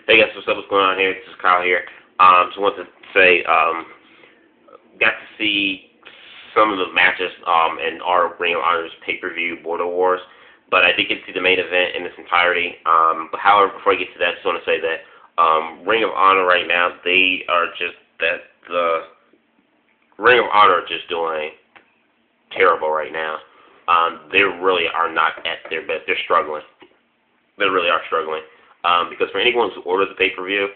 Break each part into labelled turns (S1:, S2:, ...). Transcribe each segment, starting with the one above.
S1: Hey guys, what's going on here? This is Kyle here. Just wanted to say, got to see some of the matches in our Ring of Honor's pay-per-view Border Wars, but I did get to see the main event in its entirety. But however, before I get to that, I just want to say that Ring of Honor right now, they are just the Ring of Honor are just doing terrible right now. They really are not at their best. They're struggling. They really are struggling. Because for anyone who orders the pay-per-view,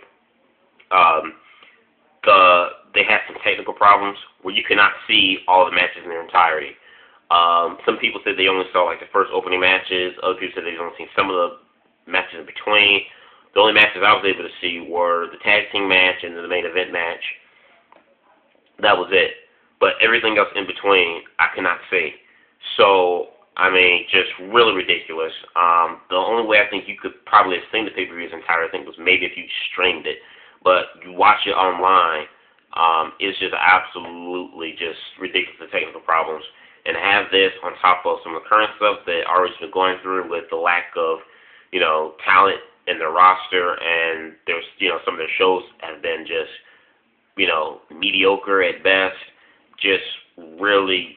S1: they have some technical problems where you cannot see all the matches in their entirety. Some people said they only saw like the first opening matches. Other people said they've only seen some of the matches in between. The only matches I was able to see were the tag team match and the main event match. That was it. But everything else in between, I could not see. So, I mean, just really ridiculous. The only way I think you could probably have seen the pay-per-view's entire, I think, was maybe if you streamed it. But you watch it online, it's just absolutely just ridiculous, the technical problems. And to have this on top of some of the current stuff that ROH has been going through with the lack of, talent in their roster, and there's, some of their shows have been just, mediocre at best. Just really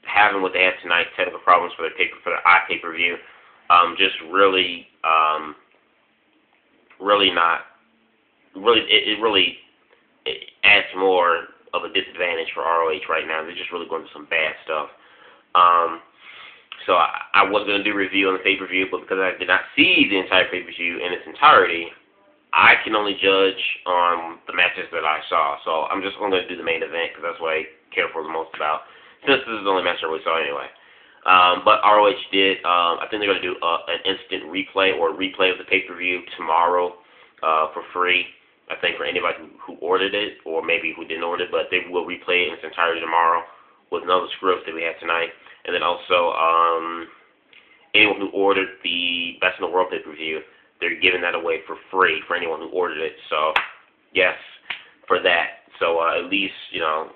S1: having what they had tonight, technical problems for their pay-per-view, just really it adds more of a disadvantage for ROH right now. They're just really going through some bad stuff. So I was going to do a review on the pay-per-view, but because I did not see the entire pay-per-view in its entirety, I can only judge on the matches that I saw. So I'm just going to do the main event because that's what I care for the most about, since this is the only match I really saw anyway. But ROH did, I think they're going to do an instant replay or a replay of the pay-per-view tomorrow for free. I think for anybody who ordered it, or maybe who didn't order it, but they will replay it in its entirety tomorrow with another script that we had tonight. And then also, anyone who ordered the Best in the World pay-per-view, they're giving that away for free for anyone who ordered it. So, yes, for that. So, at least,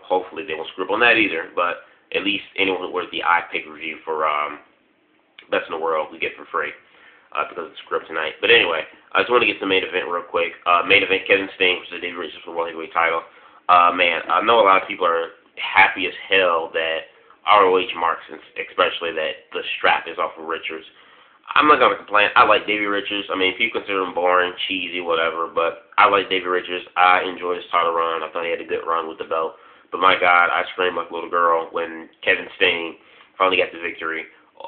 S1: hopefully they won't screw up on that either, but at least anyone who ordered the pay-per-view for Best in the World, we get for free. Because it's screwed up tonight. But anyway, I just want to get to the main event real quick. Main event, Kevin Steen versus Davey Richards for the World Heavyweight title. Man, I know a lot of people are happy as hell that ROH marks, especially that the strap is off of Richards. I'm not going to complain. I like Davey Richards. I mean, people consider him boring, cheesy, whatever, but I like Davey Richards. I enjoyed his title run. I thought he had a good run with the belt. But my God, I screamed like a little girl when Kevin Steen finally got the victory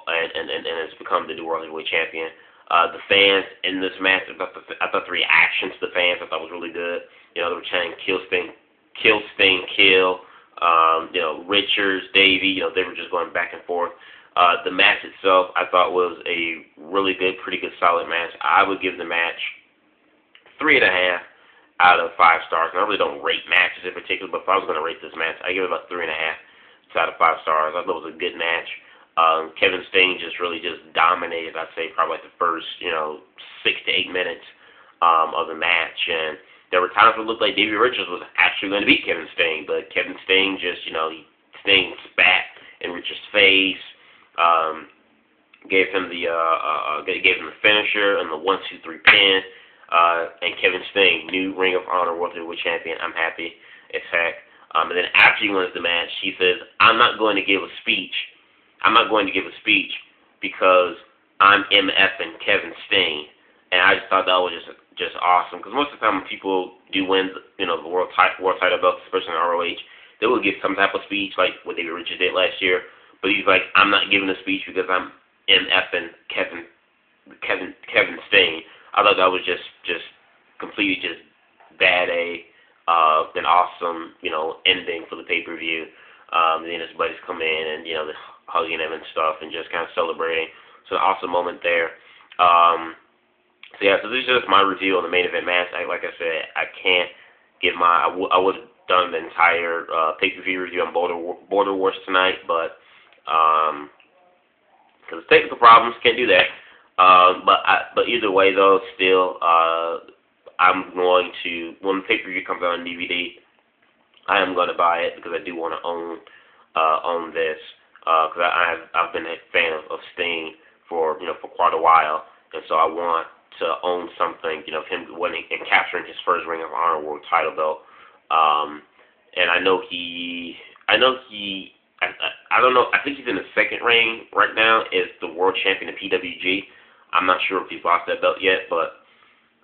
S1: and has become the new World Heavyweight Champion. The fans in this match, I thought the reactions to the fans I thought was really good. They were chanting kill Sting, kill Sting, kill. Richards, Davey, they were just going back and forth. The match itself, I thought was a really good, pretty good, solid match. I would give the match 3.5 out of 5 stars. And I really don't rate matches in particular, but if I was going to rate this match, I give it about 3.5 out of 5 stars. I thought it was a good match. Kevin Steen just really dominated, I'd say, probably like the first, 6 to 8 minutes of the match. And there were times where it looked like Davey Richards was actually going to beat Kevin Steen, but Kevin Steen just, Sting spat in Richards' face, gave him the finisher and the 1-2-3 pin, and Kevin Steen, new Ring of Honor World Heavyweight Champion. I'm happy as heck. And then after he wins the match, he says, I'm not going to give a speech because I'm MFing Kevin Steen. And I just thought that was just awesome, because most of the time when people do win, the world title belts, especially in ROH, they will give some type of speech like what Davey Richards did last year. But he's like, I'm not giving a speech because I'm MFing Kevin Steen. I thought that was just completely just an awesome, ending for the pay-per-view. Then his buddies come in and, they're hugging him and stuff and just kind of celebrating. So an awesome moment there. So this is just my review on the main event match. Like I said, I can't give I would have done the entire pay-per-view review on Border Wars tonight, but because of technical problems, can't do that. But either way, though, still, I'm going to, when the pay-per-view comes out on DVD, I am going to buy it because I do want to own this. Because I've been a fan of Sting for quite a while, and so I want to own something, you know, of him winning and capturing his first Ring of Honor World title belt. And I don't know, I think he's in the second reign right now as the world champion of PWG. I'm not sure if he's lost that belt yet, but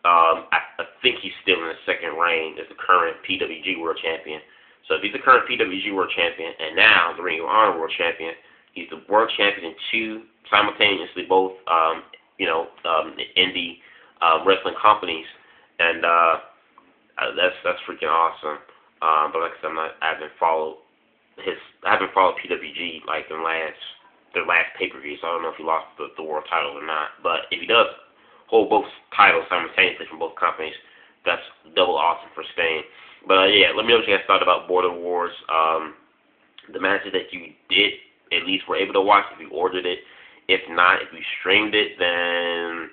S1: I think he's still in the second reign as the current PWG world champion. So if he's the current PWG world champion and now the Ring of Honor world champion, he's the world champion in two simultaneously, both indie wrestling companies, and that's freaking awesome. But like I said, I haven't followed PWG like their last pay-per-view, so I don't know if he lost the world title or not. But if he does hold both titles simultaneously from both companies, that's double awesome for Steen. But yeah, let me know what you guys thought about Border Wars. The matches that you did at least were able to watch, if you ordered it. If not, if you streamed it, then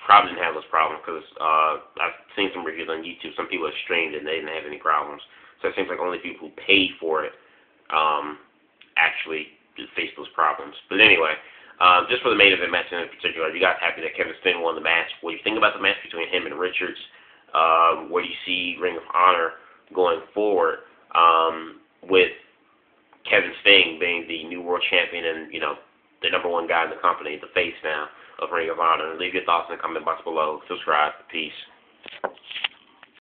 S1: probably didn't have those problems, because I've seen some reviews on YouTube. Some people have streamed it and they didn't have any problems. So it seems like only people who paid for it actually face those problems. But anyway, just for the main event match in particular, you guys happy that Kevin Steen won the match? What do you think about the match between him and Richards? Where do you see Ring of Honor going forward with Kevin Steen being the new world champion and, you know, the #1 guy in the company, the face now of Ring of Honor? Leave your thoughts in the comment box below. Subscribe. Peace.